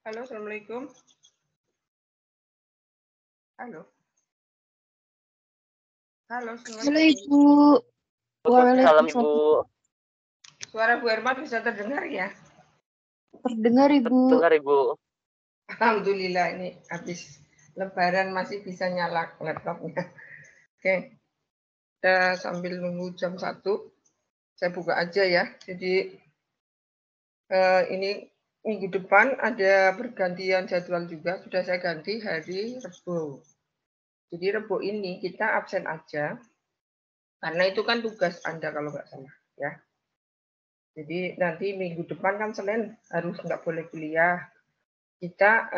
Halo, Assalamualaikum. Halo. Halo, Halo Assalamualaikum. Ibu. Waalaikumsalam Ibu. Suara Bu Erma bisa terdengar ya? Terdengar Ibu. Terdengar Ibu. Alhamdulillah, ini habis Lebaran masih bisa nyala laptopnya. Oke, kita sambil nunggu jam 1, saya buka aja ya. Jadi ini minggu depan ada pergantian jadwal juga, sudah saya ganti hari Rebo. Jadi Rebo ini kita absen aja, karena itu kan tugas Anda kalau nggak salah ya. Jadi nanti minggu depan kan Senin harus nggak boleh kuliah. Kita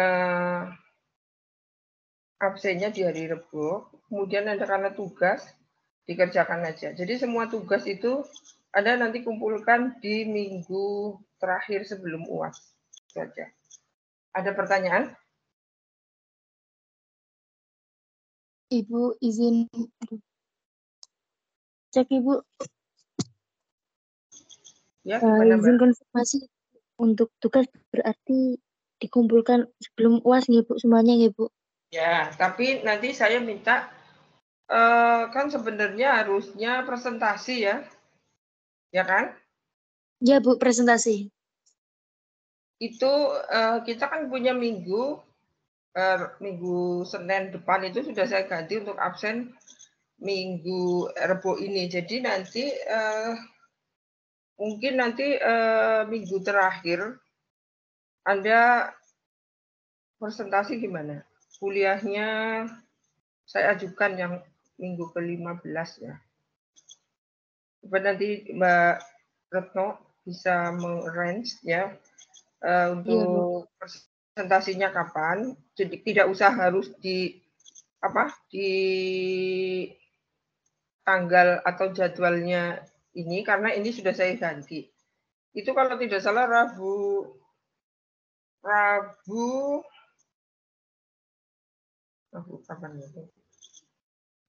absennya di hari Rebo, kemudian ada karena tugas dikerjakan aja. Jadi semua tugas itu Anda nanti kumpulkan di minggu terakhir sebelum UAS. Itu aja. Ada pertanyaan? Ibu izin cek Ibu. Ya, gimana, Izin Mbak? konfirmasi untuk tugas berarti dikumpulkan sebelum UAS nih Bu, semuanya ya Bu. Ya, tapi nanti saya minta kan sebenarnya harusnya presentasi ya kan? Ya Bu, presentasi. Itu kita kan punya minggu Senin depan itu sudah saya ganti untuk absen minggu Rebo ini. Jadi nanti mungkin nanti minggu terakhir Anda presentasi gimana? Kuliahnya saya ajukan yang minggu ke-15 ya. Coba nanti Mbak Retno bisa mengarrange ya untuk presentasinya kapan. Jadi tidak usah harus di tanggal atau jadwalnya ini karena ini sudah saya ganti. Itu kalau tidak salah Rabu kapan itu?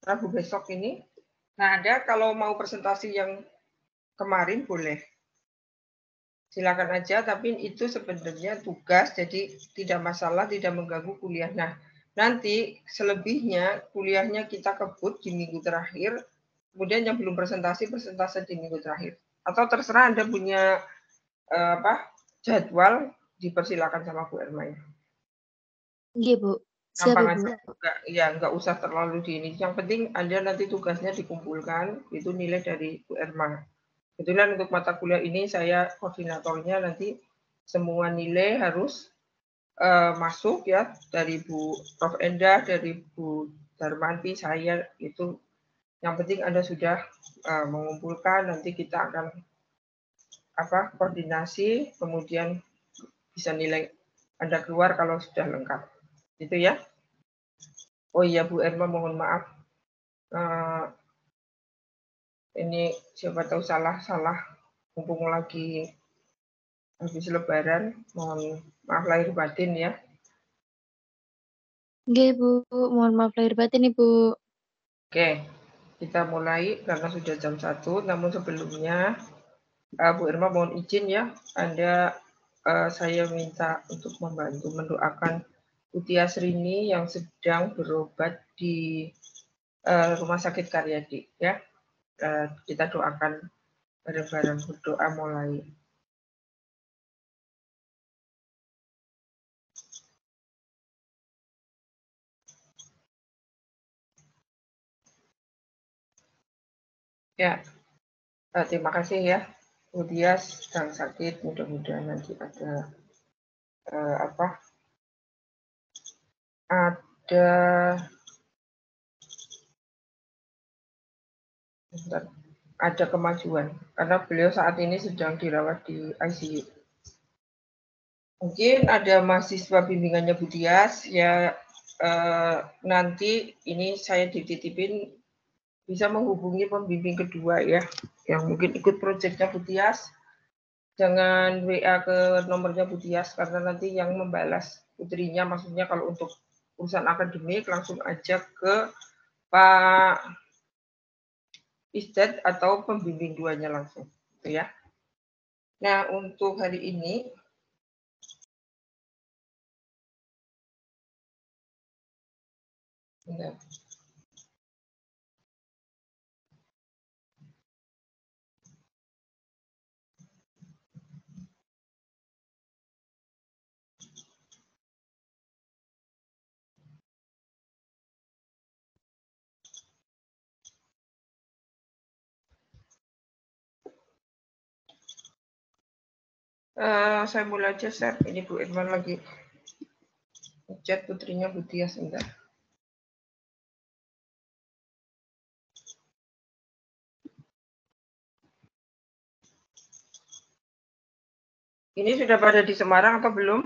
Rabu besok ini. Nah, ada kalau mau presentasi yang kemarin boleh. Silakan aja, tapi itu sebenarnya tugas, jadi tidak masalah, tidak mengganggu kuliah. Nah, nanti selebihnya kuliahnya kita kebut di minggu terakhir, kemudian yang belum presentasi di minggu terakhir. Atau terserah Anda punya jadwal, dipersilakan sama Bu Erma ya. Iya Bu. Siap Gampang Ibu. aja, nggak usah terlalu di ini. Yang penting Anda nanti tugasnya dikumpulkan, itu nilai dari Bu Erma. Kebetulan untuk mata kuliah ini saya koordinatornya, nanti semua nilai harus masuk ya dari Bu Prof. Endah, dari Bu Darmanti, saya itu. Yang penting Anda sudah mengumpulkan, nanti kita akan koordinasi, kemudian bisa nilai Anda keluar kalau sudah lengkap. Gitu ya. Oh iya Bu Erma, mohon maaf. Ini siapa tahu salah mumpung lagi habis Lebaran, mohon maaf lahir batin ya. Oke Bu, mohon maaf lahir batin Ibu. Oke, kita mulai karena sudah jam 1, namun sebelumnya Bu Irma mohon izin ya, saya minta untuk membantu mendoakan Utias Rini yang sedang berobat di Rumah Sakit Karyadi ya. Kita doakan bareng-bareng, berdoa mulai. Ya, terima kasih ya. Utias sedang sakit, mudah-mudahan nanti ada ada kemajuan karena beliau saat ini sedang dirawat di ICU. Mungkin ada mahasiswa bimbingannya Bu Dias ya, nanti ini saya dititipin bisa menghubungi pembimbing kedua ya, yang mungkin ikut proyeknya Bu Dias. Jangan WA ke nomornya Bu Dias karena nanti yang membalas putrinya, maksudnya kalau untuk urusan akademik langsung aja ke Pak Isdat atau pembimbing duanya langsung, gitu ya. Nah, untuk hari ini Bentar. Saya mulai aja share. Ini Bu Irman lagi chat putrinya Bu Tia sebentar. Ini sudah pada di Semarang atau belum?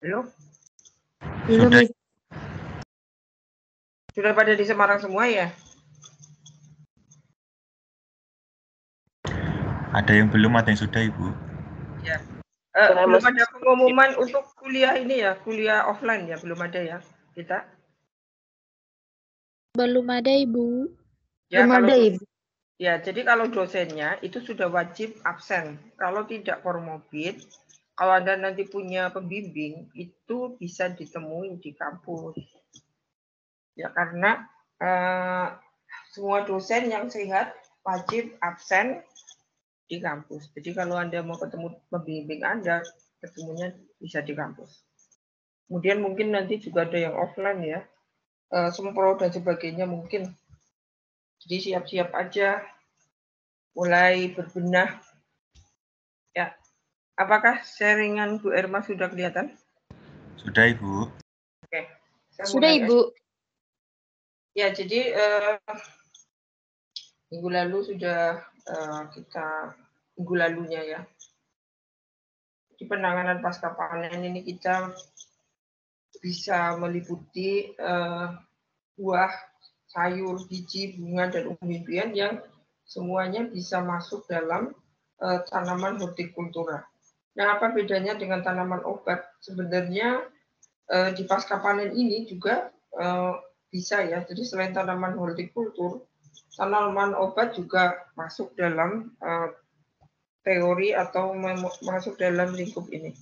Belum? Belum, Sudah. Ibu. Sudah pada di Semarang semua ya? Ada yang belum, ada yang sudah, Ibu. Ya. Belum ada pengumuman untuk kuliah ini ya, kuliah offline ya, belum ada ya kita? Belum ada, Ibu. Ya, Belum kalau ada, Ibu. ya, jadi kalau dosennya itu sudah wajib absen. Kalau tidak comorbid, kalau Anda nanti punya pembimbing, itu bisa ditemui di kampus. Ya, karena semua dosen yang sehat wajib absen di kampus. Jadi kalau Anda mau ketemu pembimbing Anda, ketemunya bisa di kampus. Kemudian mungkin nanti juga ada yang offline ya, sempro dan sebagainya mungkin. Jadi siap-siap aja, mulai berbenah. Ya, apakah sharingan Bu Irma sudah kelihatan? Sudah, Ibu. Oke. Sudah, Ibu. Ya, jadi minggu lalu sudah kita minggu lalunya ya. Di penanganan pasca panen ini kita bisa meliputi buah, sayur, biji, bunga, dan umbi-umbian yang semuanya bisa masuk dalam tanaman hortikultura. Nah, apa bedanya dengan tanaman obat? Sebenarnya di pasca panen ini juga bisa ya. Jadi selain tanaman hortikultur, tanaman obat juga masuk dalam teori atau masuk dalam lingkup ini.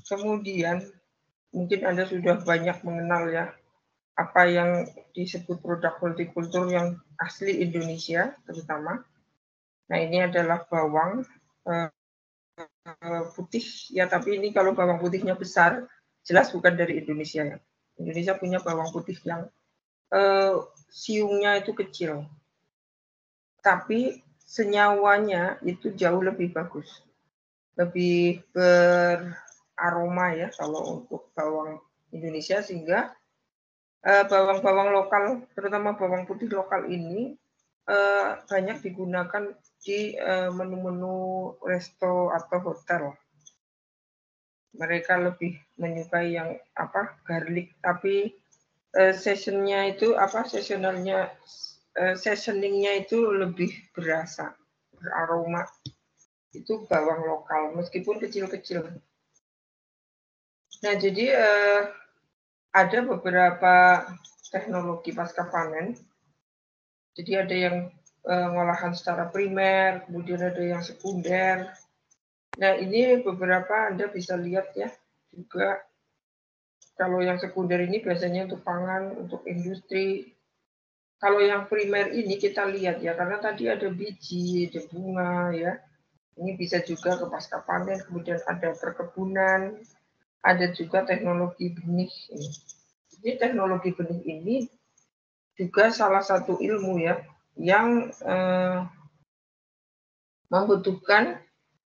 Kemudian mungkin Anda sudah banyak mengenal ya apa yang disebut produk hortikultur yang asli Indonesia terutama. Nah, ini adalah bawang putih ya, tapi ini kalau bawang putihnya besar jelas bukan dari Indonesia ya. Indonesia punya bawang putih yang siungnya itu kecil, tapi senyawanya itu jauh lebih bagus, lebih beraroma ya kalau untuk bawang Indonesia, sehingga bawang-bawang lokal, terutama bawang putih lokal ini banyak digunakan di menu-menu resto atau hotel. Mereka lebih menyukai yang garlic, tapi seasoningnya itu lebih berasa, beraroma. Itu bawang lokal, meskipun kecil-kecil. Nah, jadi ada beberapa teknologi pasca panen. Jadi ada yang pengolahan secara primer, kemudian ada yang sekunder. Nah, ini beberapa Anda bisa lihat ya juga. Kalau yang sekunder ini biasanya untuk pangan, untuk industri. Kalau yang primer ini kita lihat ya, karena tadi ada biji, ada bunga ya. Ini bisa juga ke pasca panen, kemudian ada perkebunan, ada juga teknologi benih ini. Jadi teknologi benih ini juga salah satu ilmu ya yang membutuhkan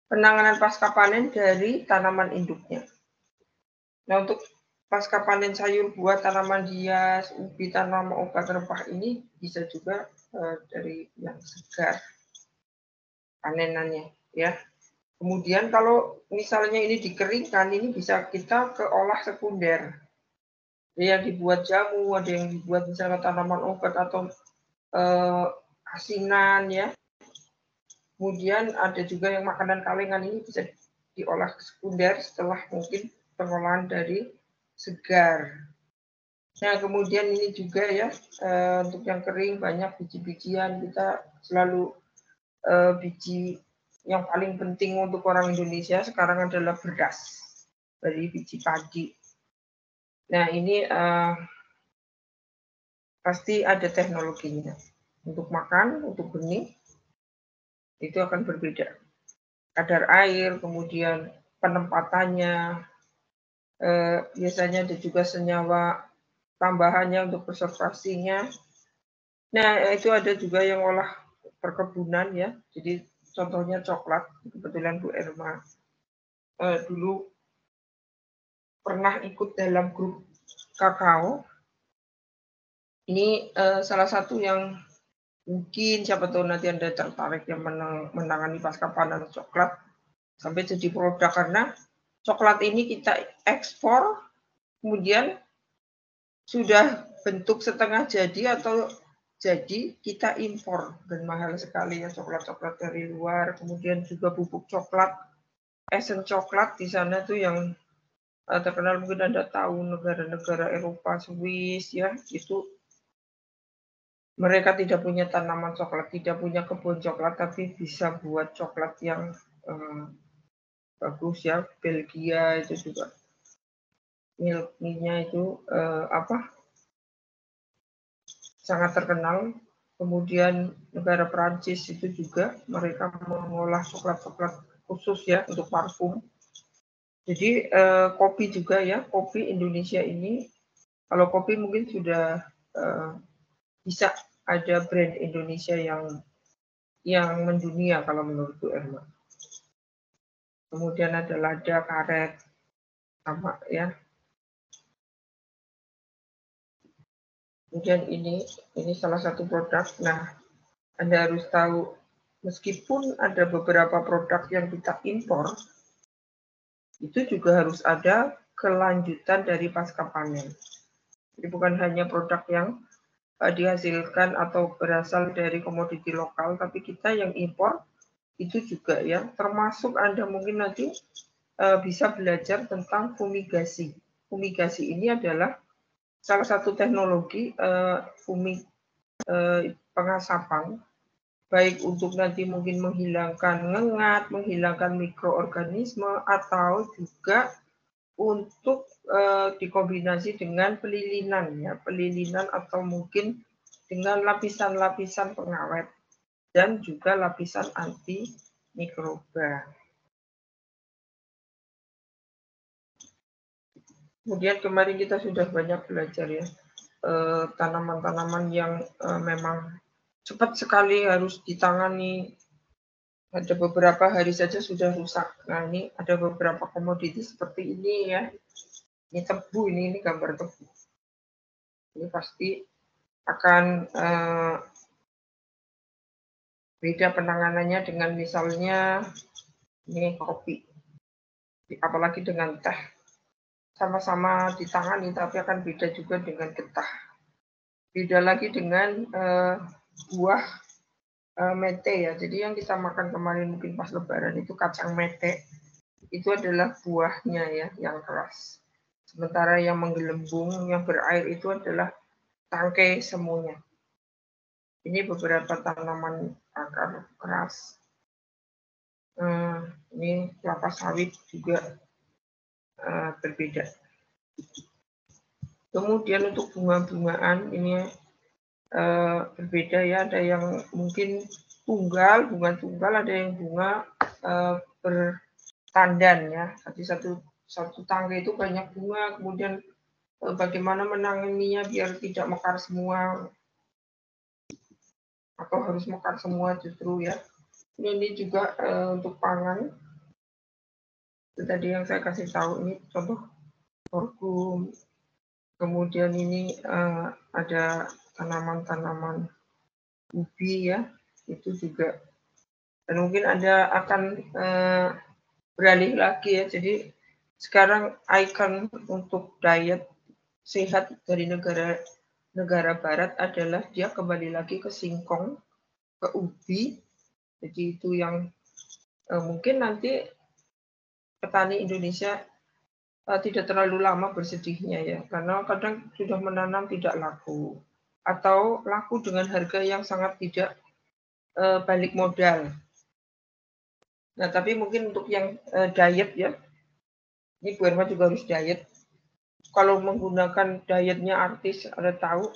penanganan pasca panen dari tanaman induknya. Nah, untuk pasca panen sayur buah, tanaman hias, ubi, tanaman obat rempah ini bisa juga dari yang segar panenannya ya. Kemudian kalau misalnya ini dikeringkan, ini bisa kita keolah sekunder. Ada yang dibuat jamu, ada yang dibuat misalnya tanaman obat atau asinan ya. Kemudian ada juga yang makanan kalengan, ini bisa diolah sekunder setelah mungkin pengolahan dari segar. Nah, kemudian ini juga ya untuk yang kering banyak biji-bijian, kita selalu biji yang paling penting untuk orang Indonesia sekarang adalah beras dari biji padi. Nah, ini pasti ada teknologinya. Untuk makan, untuk benih, itu akan berbeda. Kadar air, kemudian penempatannya, biasanya ada juga senyawa tambahannya untuk preservasinya. Nah, itu ada juga yang olah perkebunan ya. Jadi contohnya coklat, kebetulan Bu Erma dulu pernah ikut dalam grup kakao. Ini salah satu yang mungkin siapa tahu nanti Anda tertarik yang menangani pasca panen coklat sampai jadi produk, karena coklat ini kita ekspor, kemudian sudah bentuk setengah jadi atau jadi kita impor, dan mahal sekali ya coklat-coklat dari luar. Kemudian juga bubuk coklat, esen coklat di sana tuh yang terkenal, mungkin Anda tahu negara-negara Eropa, Swiss ya, itu mereka tidak punya tanaman coklat, tidak punya kebun coklat, tapi bisa buat coklat yang bagus ya. Belgia itu juga milknya itu sangat terkenal. Kemudian negara Prancis itu juga mereka mengolah coklat-coklat khusus ya untuk parfum. Jadi kopi juga ya, kopi Indonesia ini, kalau kopi mungkin sudah bisa ada brand Indonesia yang mendunia kalau menurut Bu Erma. Kemudian ada lada, karet, sama ya. Kemudian ini salah satu produk. Nah, Anda harus tahu, meskipun ada beberapa produk yang kita impor, itu juga harus ada kelanjutan dari pasca panen. Jadi bukan hanya produk yang dihasilkan atau berasal dari komoditi lokal, tapi kita yang impor itu juga ya, termasuk Anda mungkin nanti bisa belajar tentang fumigasi. Fumigasi ini adalah salah satu teknologi pengasapan, baik untuk nanti mungkin menghilangkan ngengat, menghilangkan mikroorganisme, atau juga untuk dikombinasi dengan pelilinan ya, pelilinan atau mungkin dengan lapisan-lapisan pengawet dan juga lapisan anti mikroba. Kemudian kemarin kita sudah banyak belajar ya, tanaman-tanaman yang memang cepat sekali harus ditangani. Ada beberapa hari saja sudah rusak. Nah, ini ada beberapa komoditi seperti ini ya. Ini tebu, ini gambar tebu. Ini pasti akan beda penanganannya dengan misalnya ini kopi. Apalagi dengan teh. Sama-sama ditangani, tapi akan beda juga dengan getah. Beda lagi dengan buah mete ya. Jadi yang kita makan kemarin mungkin pas lebaran itu kacang mete. Itu adalah buahnya ya, yang keras. Sementara yang menggelembung, yang berair itu adalah tangkai semuanya. Ini beberapa tanaman akar keras. Ini kelapa sawit juga berbeda. Kemudian untuk bunga-bungaan ini berbeda ya, ada yang mungkin tunggal, bunga tunggal, ada yang bunga bertandan ya. Jadi satu tangga itu banyak bunga, kemudian bagaimana menanganinya biar tidak mekar semua atau harus mekar semua justru ya. Ini juga untuk pangan. Itu tadi yang saya kasih tahu, ini contoh sorghum. Kemudian ini ada tanaman-tanaman ubi ya, itu juga. Dan mungkin Anda akan beralih lagi ya. Jadi sekarang ikon untuk diet sehat dari negara barat adalah dia kembali lagi ke singkong, ke ubi. Jadi itu yang mungkin nanti petani Indonesia tidak terlalu lama bersedihnya ya, karena kadang sudah menanam tidak laku atau laku dengan harga yang sangat tidak balik modal. Nah, tapi mungkin untuk yang diet ya, ini Bu Erma juga harus diet. kalau menggunakan dietnya artis, Anda tahu,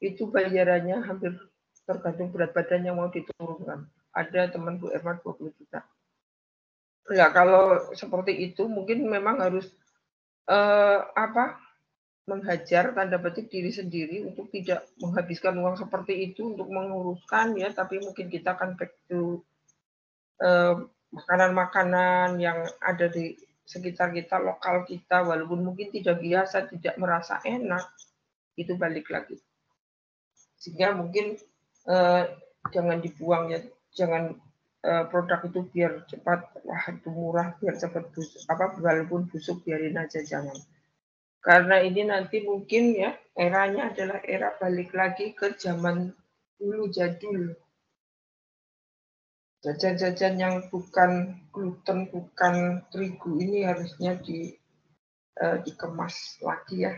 itu bayarannya hampir tergantung berat badan yang mau diturunkan. Ada teman Bu Erma 20 juta. Ya, kalau seperti itu mungkin memang harus menghajar tanda petik diri sendiri untuk tidak menghabiskan uang seperti itu untuk menguruskan ya, tapi mungkin kita akan back to makanan-makanan yang ada di sekitar kita, lokal kita, walaupun mungkin tidak biasa, tidak merasa enak, itu balik lagi. Sehingga mungkin jangan dibuang ya, jangan produk itu biar cepat, wah itu murah, biar cepat busuk, walaupun busuk biarin aja, jangan. Karena ini nanti mungkin ya eranya adalah era balik lagi ke zaman dulu jadul. Jajan-jajan yang bukan gluten, bukan terigu ini harusnya dikemas lagi ya.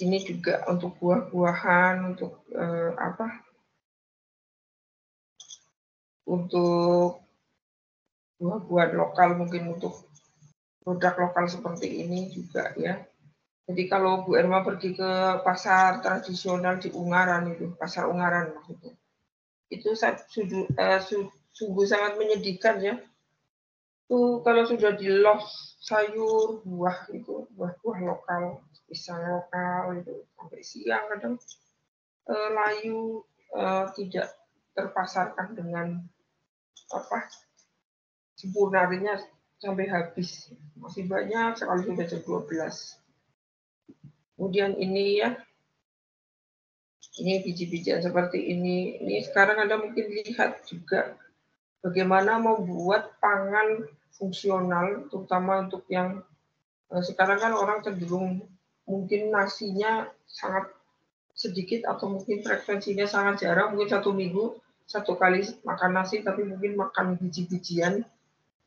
Ini juga untuk buah-buahan, untuk untuk buah-buahan lokal, mungkin untuk produk lokal seperti ini juga ya. Jadi kalau Bu Erma pergi ke pasar tradisional di Ungaran itu, pasar Ungaran maksudnya, itu sungguh sangat menyedihkan ya. Tuh kalau sudah di los sayur, buah itu, buah-buah lokal, pisang lokal itu sampai siang kadang layu tidak terpasarkan dengan sempurna, artinya sampai habis. Masih banyak sekali, sudah jam 12. Kemudian ini ya, ini biji-bijian seperti ini sekarang Anda mungkin lihat juga bagaimana membuat pangan fungsional, terutama untuk yang sekarang kan orang cenderung mungkin nasinya sangat sedikit atau mungkin frekuensinya sangat jarang, mungkin 1 minggu 1 kali makan nasi, tapi mungkin makan biji-bijian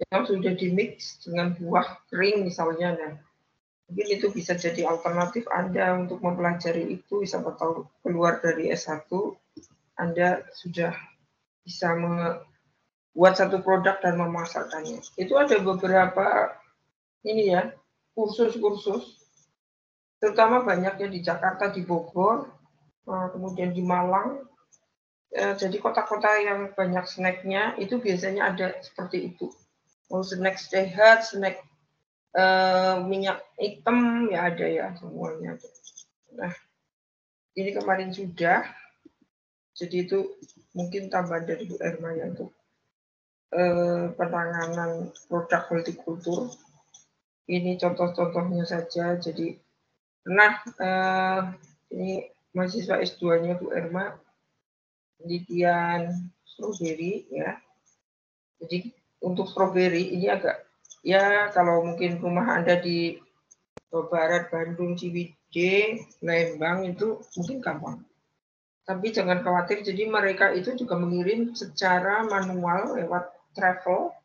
yang sudah dimix dengan buah kering misalnya. Nah, mungkin itu bisa jadi alternatif Anda untuk mempelajari itu, siapa tahu keluar dari S1 Anda sudah bisa membuat satu produk dan memasarkannya. Itu ada beberapa ini ya, kursus-kursus, terutama banyaknya di Jakarta, di Bogor, kemudian di Malang. Jadi kota-kota yang banyak snacknya itu biasanya ada seperti itu. Mau snack sehat, snack minyak hitam ya ada ya, semuanya. Nah, ini kemarin sudah, jadi itu mungkin tambahan dari Bu Erma ya untuk penanganan produk hortikultur. Ini contoh-contohnya saja. Jadi ini mahasiswa S2-nya Bu Erma, penelitian stroberi ya. Jadi untuk stroberi ini agak ya, kalau mungkin rumah Anda di Jawa Barat, Bandung, Ciwidey, Lembang itu mungkin gampang. Tapi jangan khawatir, jadi mereka itu juga mengirim secara manual lewat travel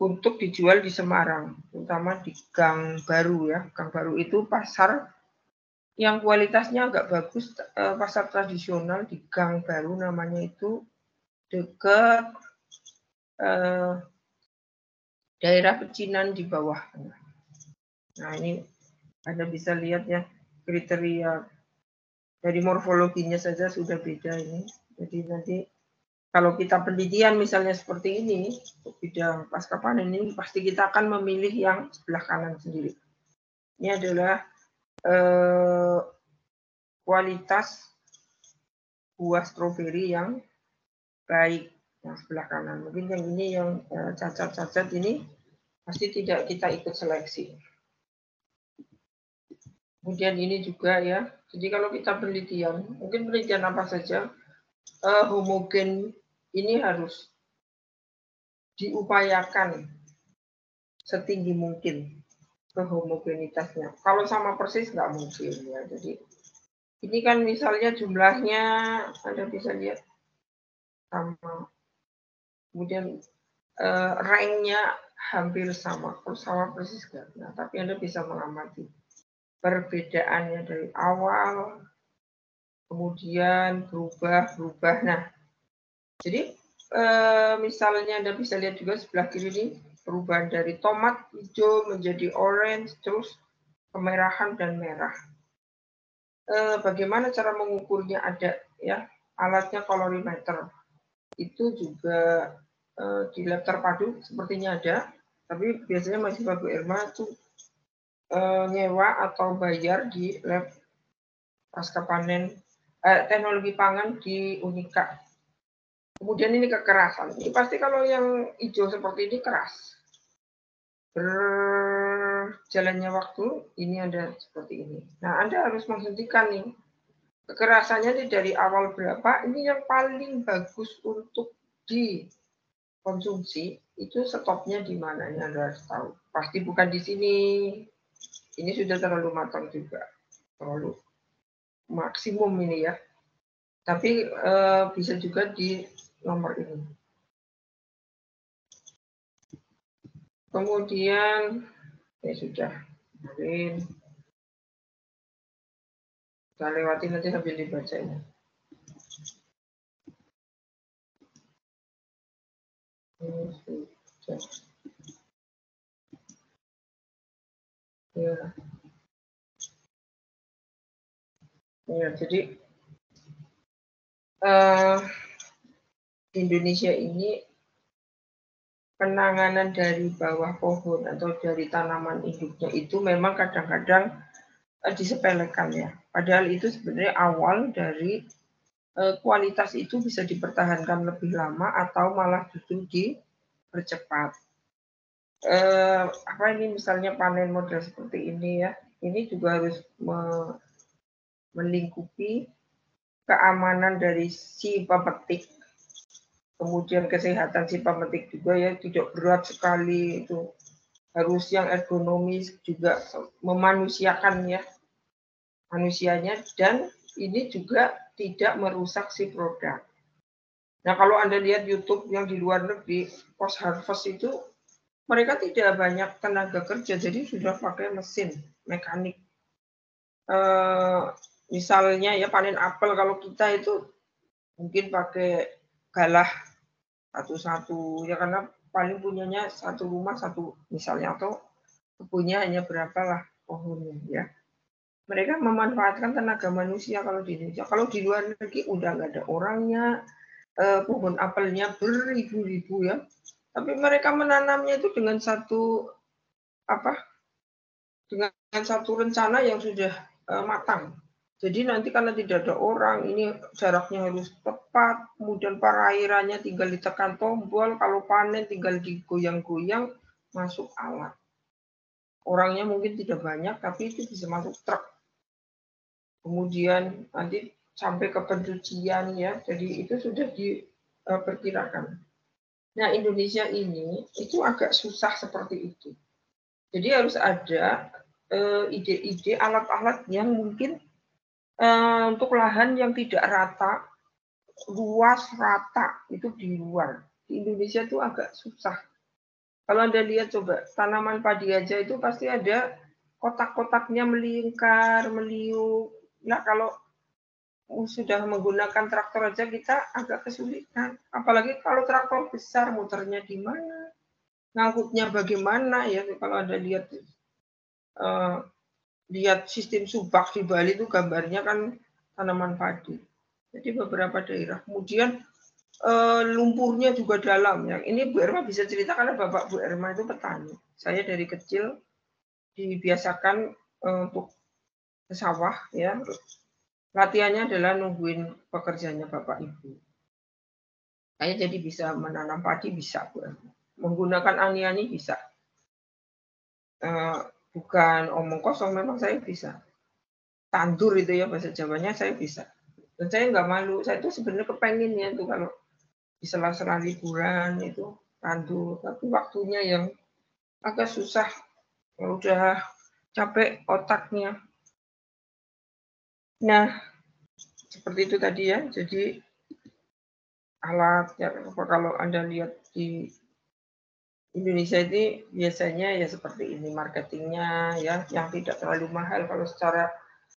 untuk dijual di Semarang, terutama di Gang Baru ya. Gang Baru itu pasar yang kualitasnya agak bagus, pasar tradisional di Gang Baru namanya, itu dekat daerah Pecinan di bawah. Nah, ini Anda bisa lihat ya, kriteria dari morfologinya saja sudah beda ini. Jadi nanti kalau kita penelitian misalnya seperti ini, untuk bidang pasca panen ini, pasti kita akan memilih yang sebelah kanan sendiri. Ini adalah kualitas buah stroberi yang baik, yang sebelah kanan. Mungkin yang ini yang cacat-cacat ini pasti tidak kita ikut seleksi. Kemudian ini juga ya, jadi kalau kita penelitian, mungkin penelitian apa saja, homogen ini harus diupayakan setinggi mungkin kehomogenitasnya. Kalau sama persis nggak mungkin ya. Jadi ini kan misalnya jumlahnya Anda bisa lihat sama, kemudian ranknya hampir sama, kalau sama persis nggak. Nah, tapi Anda bisa mengamati perbedaannya dari awal, kemudian berubah. Nah, jadi misalnya Anda bisa lihat juga sebelah kiri ini, perubahan dari tomat hijau menjadi orange, terus kemerahan dan merah. Bagaimana cara mengukurnya? Ada ya, alatnya colorimeter. Itu juga di lab terpadu sepertinya ada, tapi biasanya mahasiswa Bu Irma itu nyewa atau bayar di lab pasca panen teknologi pangan di Unika. Kemudian ini kekerasan. Ini pasti kalau yang hijau seperti ini keras. Berjalannya waktu, ini ada seperti ini. Nah, Anda harus menghentikan nih. Kekerasannya dari awal berapa, ini yang paling bagus untuk dikonsumsi, itu stopnya di mana, ini Anda harus tahu. Pasti bukan di sini. Ini sudah terlalu matang juga. Terlalu maksimum ini ya. Tapi bisa juga di nomor ini. Kemudian ya sudah, mungkin kita lewati nanti sambil dibacanya. Ini sudah. Ya. Ya, jadi Indonesia ini penanganan dari bawah pohon atau dari tanaman induknya itu memang kadang-kadang disepelekan ya. Padahal itu sebenarnya awal dari kualitas itu bisa dipertahankan lebih lama atau malah justru dipercepat. Apa ini misalnya panen model seperti ini ya. Ini juga harus melingkupi keamanan dari si pemetik. Kemudian kesehatan si pemetik juga ya, tidak berat sekali, itu harus yang ergonomis, juga memanusiakan ya manusianya, dan ini juga tidak merusak si produk. Nah, kalau Anda lihat YouTube yang di luar negeri, post harvest itu mereka tidak banyak tenaga kerja, jadi sudah pakai mesin mekanik. Misalnya ya panen apel, kalau kita itu mungkin pakai galah satu-satu ya, karena paling punyanya satu rumah satu misalnya, atau kebunnya hanya berapa lah pohonnya ya. Mereka memanfaatkan tenaga manusia kalau di Indonesia. Kalau di luar negeri udah nggak ada orangnya, pohon apelnya beribu-ribu ya, tapi mereka menanamnya itu dengan satu rencana yang sudah matang. Jadi nanti karena tidak ada orang, ini jaraknya harus tepat, kemudian perairannya tinggal ditekan tombol, kalau panen tinggal digoyang-goyang, masuk alat. Orangnya mungkin tidak banyak, tapi itu bisa masuk truk. Kemudian nanti sampai ke pencucian ya, jadi itu sudah diperkirakan. Nah, Indonesia ini itu agak susah seperti itu. Jadi harus ada ide-ide alat-alat yang mungkin untuk lahan yang tidak rata, luas rata, itu di luar. Di Indonesia itu agak susah. Kalau Anda lihat coba, tanaman padi aja itu pasti ada kotak-kotaknya melingkar, meliuk. Nah, kalau sudah menggunakan traktor aja kita agak kesulitan. Apalagi kalau traktor besar, muternya di mana, ngangkutnya bagaimana ya. Kalau Anda lihat sistem subak di Bali itu gambarnya kan tanaman padi. Jadi beberapa daerah. Kemudian lumpurnya juga dalam. Yang ini Bu Irma bisa cerita karena Bapak Bu Irma itu petani. Saya dari kecil dibiasakan untuk ke sawah ya. Latihannya adalah nungguin pekerjaannya Bapak Ibu. Saya jadi bisa menanam padi bisa Bu Irma. Menggunakan ani-ani bisa. Bukan omong kosong, memang saya bisa. Tandur itu ya bahasa Jawanya saya bisa. Dan saya nggak malu. Saya itu sebenarnya kepengen ya itu kalau di sela-sela liburan itu tandur. Tapi waktunya yang agak susah. Udah capek otaknya. Nah, seperti itu tadi ya. Jadi alat ya, kalau Anda lihat di Indonesia ini biasanya ya seperti ini marketingnya ya, yang tidak terlalu mahal. Kalau secara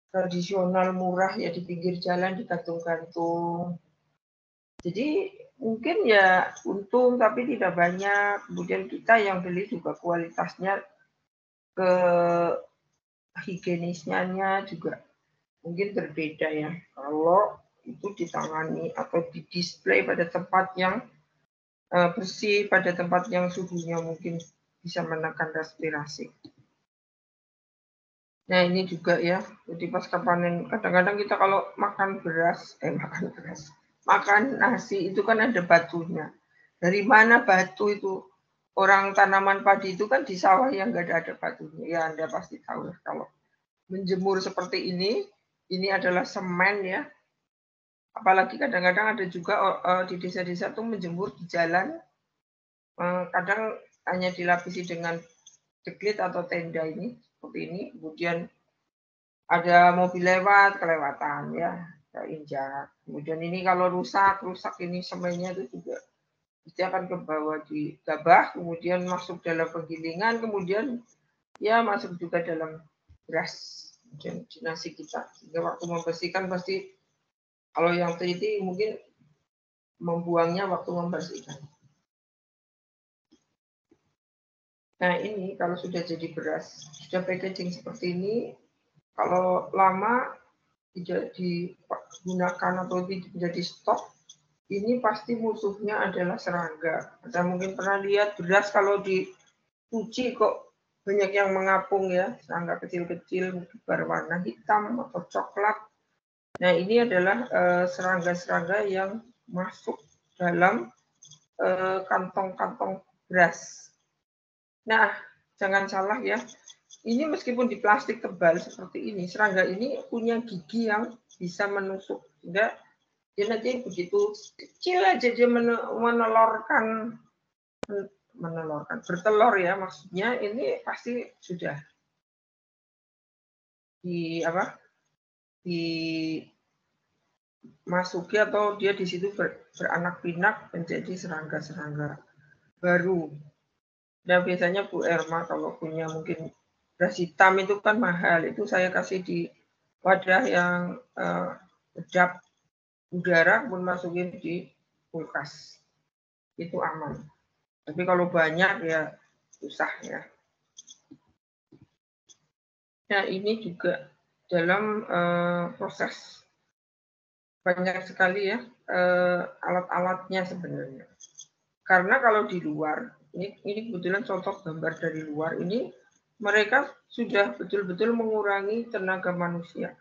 tradisional murah ya di pinggir jalan digantung-gantung. Jadi mungkin ya untung tapi tidak banyak. Kemudian kita yang beli juga kualitasnya ke higienisnya juga mungkin berbeda ya. Kalau itu ditangani atau didisplay pada tempat yang bersih, pada tempat yang suhunya mungkin bisa menekan respirasi. Nah ini juga ya, jadi pasca panen kadang-kadang kita kalau makan nasi itu kan ada batunya. Dari mana batu itu? Orang tanaman padi itu kan di sawah yang nggak ada batunya. Ya Anda pasti tahu lah kalau menjemur seperti ini adalah semen ya. Apalagi kadang-kadang ada juga di desa-desa tuh menjemur di jalan. Kadang hanya dilapisi dengan deklit atau tenda ini seperti ini, kemudian ada mobil lewat kelewatan ya, injak. Kemudian ini kalau rusak ini semennya itu juga dia akan ke bawah di gabah, kemudian masuk dalam penggilingan, kemudian ya masuk juga dalam beras dan nasi kita. Sehingga waktu membersihkan pasti kalau yang teliti mungkin membuangnya waktu membersihkan. Nah ini kalau sudah jadi beras, sudah packaging seperti ini, kalau lama tidak digunakan atau tidak menjadi stok, ini pasti musuhnya adalah serangga. Anda mungkin pernah lihat beras kalau dicuci kok banyak yang mengapung ya, serangga kecil-kecil berwarna hitam atau coklat. Nah ini adalah serangga-serangga yang masuk dalam kantong-kantong beras. Nah, jangan salah ya. Ini meskipun di plastik tebal seperti ini, serangga ini punya gigi yang bisa menusuk. Sehingga dia nanti begitu kecil aja dia bertelur ya, maksudnya ini pasti sudah dimasuki atau dia di situ beranak pinak menjadi serangga-serangga baru. Dan biasanya Bu Erma kalau punya mungkin beras hitam itu kan mahal, itu saya kasih di wadah yang kedap udara pun masukin di kulkas, itu aman. Tapi kalau banyak ya susah ya. Nah ini juga dalam proses banyak sekali ya alat-alatnya sebenarnya. Karena kalau di luar, ini kebetulan contoh gambar dari luar, ini mereka sudah betul-betul mengurangi tenaga manusia.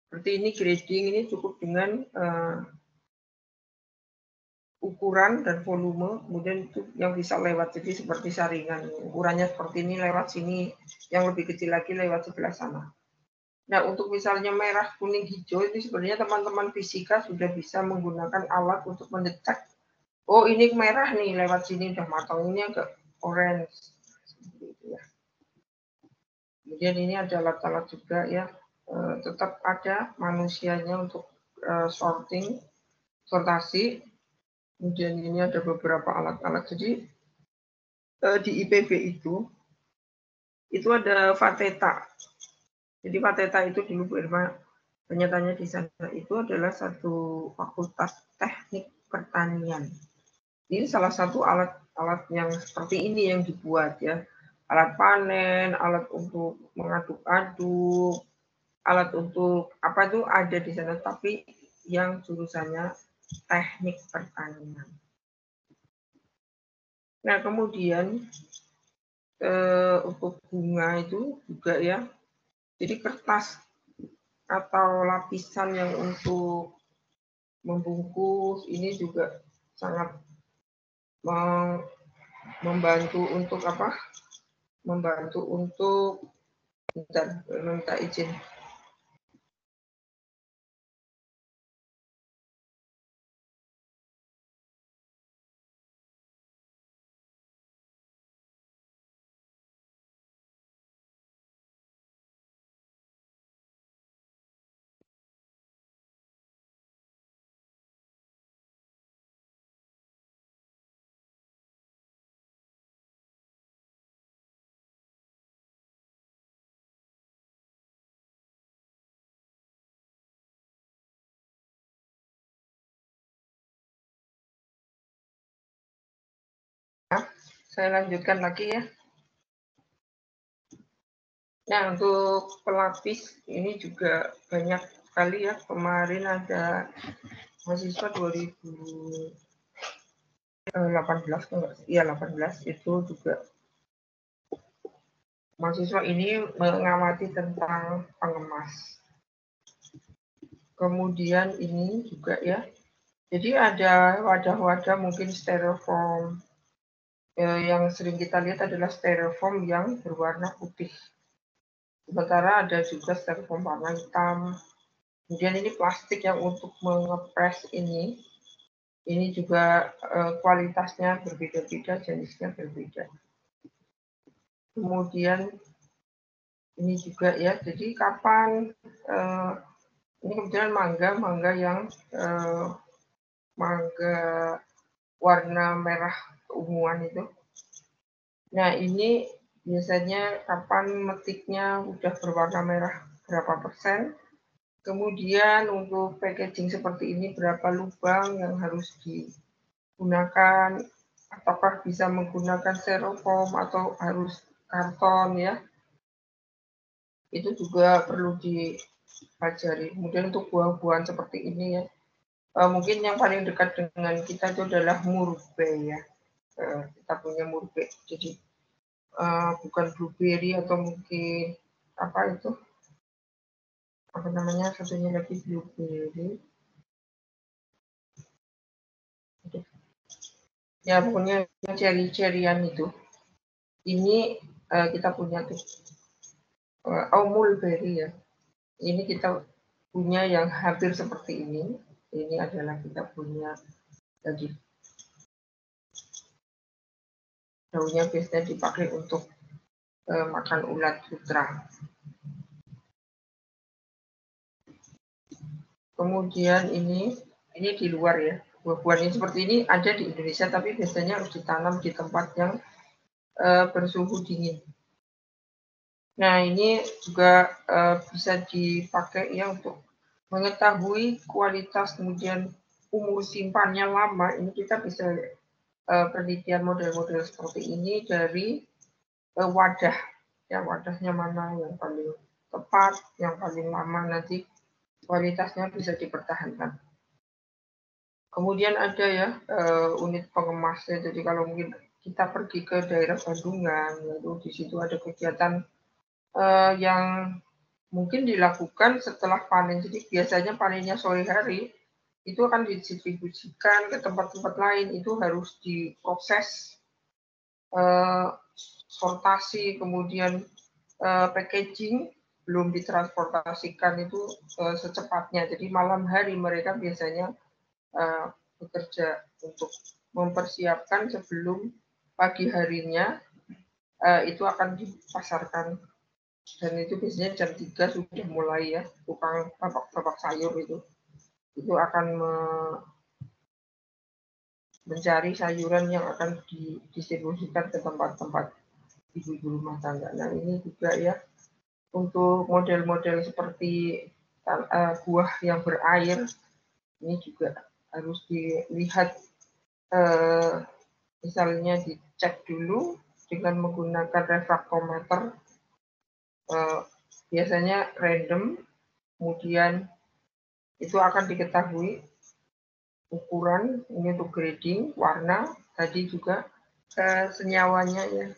Seperti ini grading, ini cukup dengan ukuran dan volume, kemudian itu yang bisa lewat, jadi seperti saringan. Ukurannya seperti ini, lewat sini, yang lebih kecil lagi lewat sebelah sana. Nah, untuk misalnya merah, kuning, hijau, ini sebenarnya teman-teman fisika sudah bisa menggunakan alat untuk mendetek. Oh ini merah nih lewat sini udah matang, ini agak orange. Ya. Kemudian ini ada alat-alat juga ya, tetap ada manusianya untuk sortasi. Kemudian ini ada beberapa alat-alat. Jadi di IPB itu ada Fateta. Jadi Fateta itu dulu Bu Irma tanya di sana itu adalah satu fakultas teknik pertanian. Ini salah satu alat-alat yang seperti ini yang dibuat ya. Alat panen, alat untuk mengaduk-aduk, alat untuk apa itu ada di sana, tapi yang jurusannya teknik pertanian. Nah kemudian untuk bunga itu juga ya. Jadi kertas atau lapisan yang untuk membungkus ini juga sangat membantu untuk apa? Membantu untuk minta izin. Saya lanjutkan lagi ya. Nah, untuk pelapis ini juga banyak sekali ya. Kemarin ada mahasiswa 2018, ya 18 itu juga mahasiswa ini mengamati tentang pengemas. Kemudian ini juga ya. Jadi ada wadah-wadah mungkin styrofoam. Yang sering kita lihat adalah styrofoam yang berwarna putih. Sementara ada juga styrofoam warna hitam. Kemudian ini plastik yang untuk mengepres ini juga kualitasnya berbeda-beda, jenisnya berbeda. Kemudian ini juga ya, jadi kapan ini kebetulan mangga yang mangga warna merah keunguan itu. Nah ini biasanya kapan metiknya udah berwarna merah berapa persen. Kemudian untuk packaging seperti ini berapa lubang yang harus digunakan, apakah bisa menggunakan styrofoam atau harus karton ya. Itu juga perlu dipelajari. Kemudian untuk buah-buahan seperti ini ya, mungkin yang paling dekat dengan kita itu adalah murbe ya. Kita punya murbe, jadi bukan blueberry atau mungkin apa itu, apa namanya, satunya lagi blueberry. Ya pokoknya cherry-cherryan itu. Ini kita punya tuh mulberry ya. Ini kita punya yang hampir seperti ini. Ini adalah kita punya tadi. Daunnya biasanya dipakai untuk makan ulat sutra. Kemudian ini di luar ya. Buah-buahan ini seperti ini ada di Indonesia, tapi biasanya harus ditanam di tempat yang bersuhu dingin. Nah, ini juga bisa dipakai ya untuk mengetahui kualitas, kemudian umur simpannya lama. Ini kita bisa penelitian model-model seperti ini dari wadah. Ya, wadahnya mana yang paling tepat, yang paling lama, nanti kualitasnya bisa dipertahankan. Kemudian ada ya unit pengemasnya. Jadi kalau mungkin kita pergi ke daerah Bandungan, lalu di situ ada kegiatan yang mungkin dilakukan setelah panen. Jadi biasanya panennya sore hari, itu akan didistribusikan ke tempat-tempat lain. Itu harus diproses, sortasi, kemudian packaging, belum ditransportasikan itu secepatnya. Jadi malam hari mereka biasanya bekerja untuk mempersiapkan sebelum pagi harinya itu akan dipasarkan. Dan itu biasanya jam 3 sudah mulai ya, tukang bapak sayur itu akan mencari sayuran yang akan didistribusikan ke tempat-tempat ibu-ibu rumah tangga. Nah ini juga ya, untuk model-model seperti buah yang berair, ini juga harus dilihat, misalnya dicek dulu dengan menggunakan refraktometer, biasanya random, kemudian itu akan diketahui ukuran, ini untuk grading, warna, tadi juga senyawanya ya,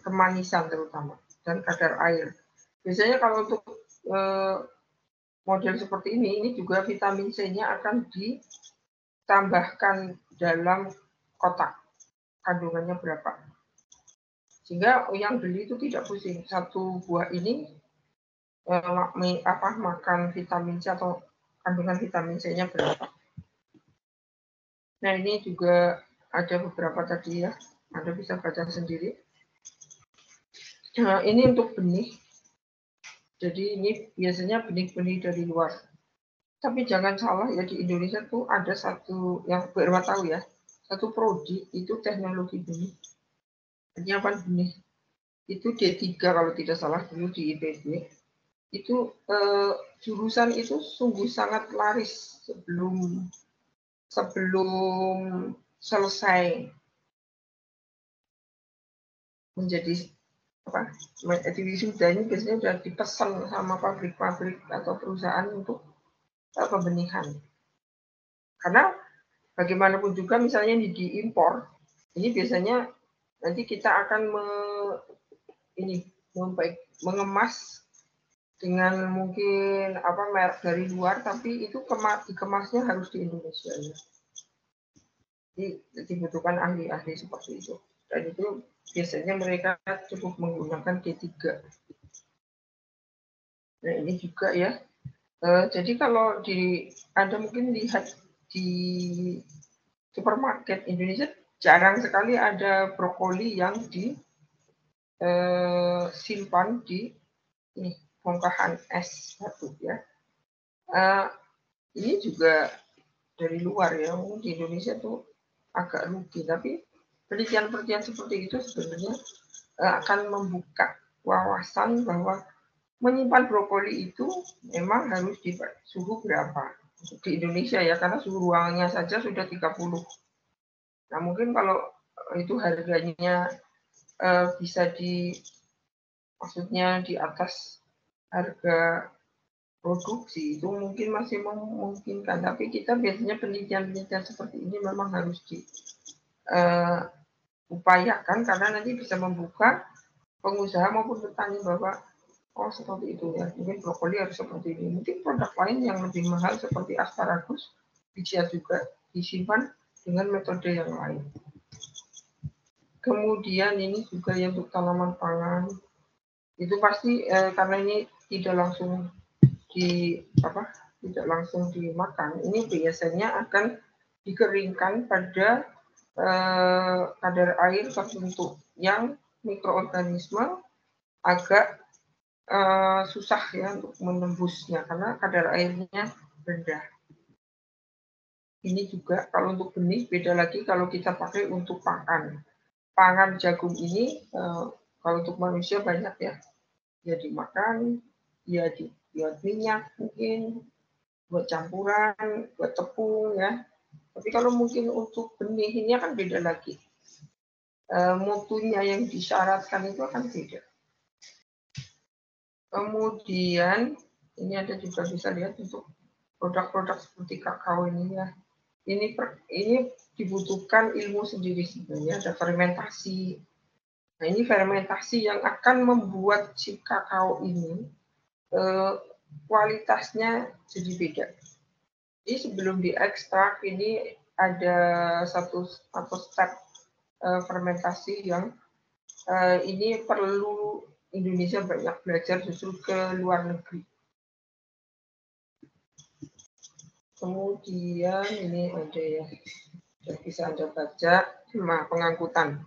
kemanisan terutama, dan kadar air. Biasanya kalau untuk model seperti ini juga vitamin C-nya akan ditambahkan dalam kotak, kandungannya berapa. Sehingga yang beli itu tidak pusing, satu buah ini makan vitamin C atau kandungan vitamin C-nya berapa. Nah ini juga ada beberapa tadi ya, Anda bisa baca sendiri. Nah, ini untuk benih. Jadi ini biasanya benih-benih dari luar. Tapi jangan salah ya, di Indonesia tuh ada satu yang baru tahu ya, satu prodi itu teknologi benih. Penyiapan benih. Itu D3 kalau tidak salah dulu di IPB. Itu jurusan itu sungguh sangat laris sebelum selesai menjadi apa? Di wisuda ini biasanya sudah dipesan sama pabrik-pabrik atau perusahaan untuk pembenihan. Karena bagaimanapun juga misalnya diimpor, ini biasanya nanti kita akan mengemas dengan mungkin merek dari luar, tapi itu dikemasnya harus di Indonesia ya. Jadi dibutuhkan ahli-ahli seperti itu. Dan itu biasanya mereka cukup menggunakan D3. Nah ini juga ya. Jadi kalau Anda mungkin lihat di supermarket Indonesia, jarang sekali ada brokoli yang disimpan di bongkahan es batu ya. Ini juga dari luar ya, mungkin di Indonesia tuh agak rugi, tapi penelitian-penelitian seperti itu sebenarnya akan membuka wawasan bahwa menyimpan brokoli itu memang harus di suhu berapa di Indonesia ya, karena suhu ruangannya saja sudah 30. Nah mungkin kalau itu harganya bisa maksudnya di atas harga produksi itu mungkin masih memungkinkan, tapi kita biasanya penelitian-penelitian seperti ini memang harus diupayakan karena nanti bisa membuka pengusaha maupun petani bahwa oh seperti itu ya, mungkin brokoli harus seperti ini, mungkin produk lain yang lebih mahal seperti asparagus bisa juga disimpan dengan metode yang lain. Kemudian ini juga yang untuk tanaman pangan itu pasti karena ini tidak langsung dimakan, ini biasanya akan dikeringkan pada kadar air tertentu yang mikroorganisme agak susah ya untuk menembusnya karena kadar airnya rendah. Ini juga kalau untuk benih beda lagi kalau kita pakai untuk pakan. Pangan jagung ini kalau untuk manusia banyak ya. Ya dimakan, ya dibuat minyak mungkin, buat campuran, buat tepung ya. Tapi kalau mungkin untuk benih ini akan beda lagi. Mutunya yang disyaratkan itu akan beda. Kemudian ini Anda juga bisa lihat untuk produk-produk seperti kakao ini ya. Ini dibutuhkan ilmu sendiri sebenarnya, ada fermentasi. Nah ini fermentasi yang akan membuat si kakao ini kualitasnya jadi beda. Jadi sebelum diekstrak ini ada satu step fermentasi yang ini perlu Indonesia banyak belajar justru ke luar negeri. Kemudian ini ada ya, bisa Anda baca pengangkutan.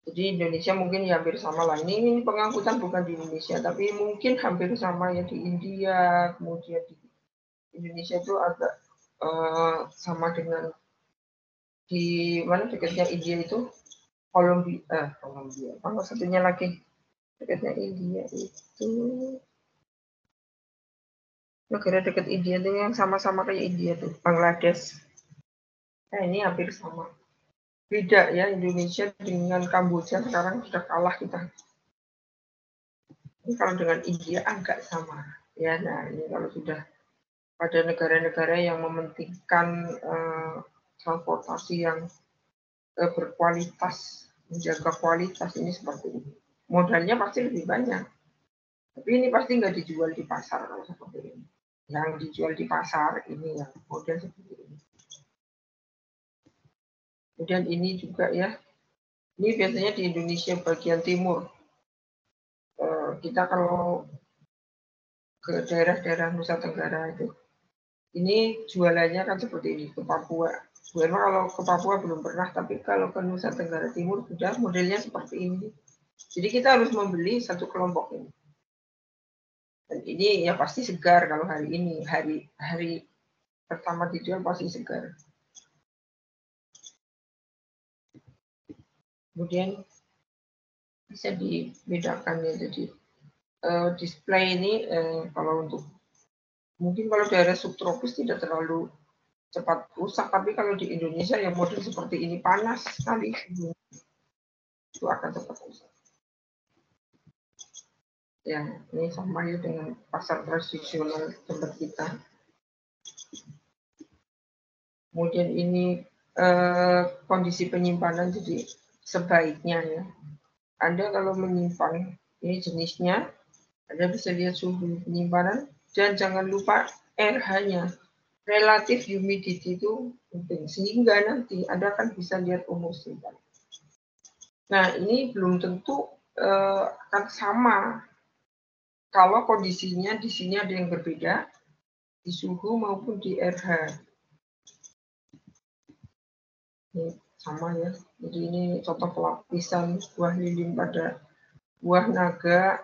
Jadi Indonesia mungkin ya hampir sama lah. Ini pengangkutan bukan di Indonesia, tapi mungkin hampir sama ya di India, kemudian di Indonesia itu agak sama dengan di mana dekatnya India itu Kolombia. Apa satunya lagi dekatnya India itu negara dekat India itu yang sama-sama kayak India tuh Bangladesh. Nah ini hampir sama. Beda ya Indonesia dengan Kamboja sekarang sudah kalah kita. Ini kalau dengan India agak sama ya. Nah ini kalau sudah pada negara-negara yang mementingkan transportasi yang berkualitas, menjaga kualitas ini seperti ini. Modalnya pasti lebih banyak, tapi ini pasti nggak dijual di pasar kalau seperti ini. Yang dijual di pasar ini yang model seperti ini. Kemudian ini juga ya, ini biasanya di Indonesia bagian timur. Kita kalau ke daerah-daerah Nusa Tenggara itu, ini jualannya kan seperti ini ke Papua. Sebenarnya kalau ke Papua belum pernah, tapi kalau ke Nusa Tenggara Timur sudah modelnya seperti ini. Jadi kita harus membeli satu kelompok ini. Dan ini ya pasti segar kalau hari ini, hari pertama dijual pasti segar. Kemudian bisa dibedakan ya, jadi display ini kalau untuk mungkin kalau daerah subtropis tidak terlalu cepat rusak, tapi kalau di Indonesia yang model seperti ini panas sekali. itu akan tetap rusak. Ya, ini sama ya dengan pasar tradisional tempat kita. Kemudian ini kondisi penyimpanan, jadi sebaiknya ya. Anda kalau menyimpan, ini jenisnya, Anda bisa lihat suhu penyimpanan, dan jangan lupa RH-nya. Relative humidity itu penting, sehingga nanti Anda akan bisa lihat umur simpan. Nah, ini belum tentu akan sama. Kalau kondisinya di sini ada yang berbeda, di suhu maupun di RH. Ini sama ya. Jadi ini contoh pelapisan buah lilin pada buah naga.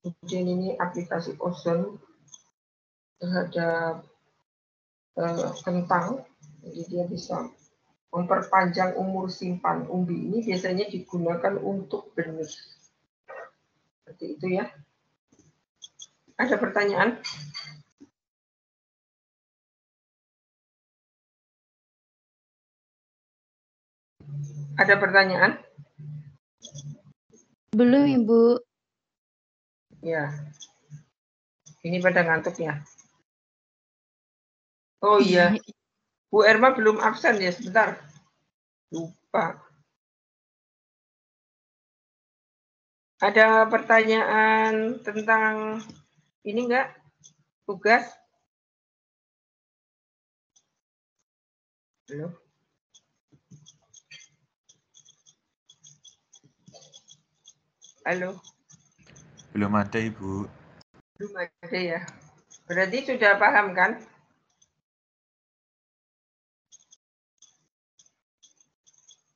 Kemudian ini aplikasi ozon terhadap kentang. Jadi dia bisa memperpanjang umur simpan. Umbi ini biasanya digunakan untuk benih. Seperti itu ya. Ada pertanyaan? Ada pertanyaan? Belum, Ibu. Ya. Ini pada ngantuk ya. Oh iya. Bu Erma belum absen ya, sebentar. Lupa. Ada pertanyaan tentang ini enggak? Tugas? Belum. Halo. Belum ada, Ibu. Belum ada ya. Berarti sudah paham kan?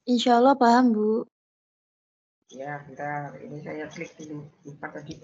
Insya Allah paham, Bu. Ya, bentar. Ini saya klik dulu. Lupa tadi.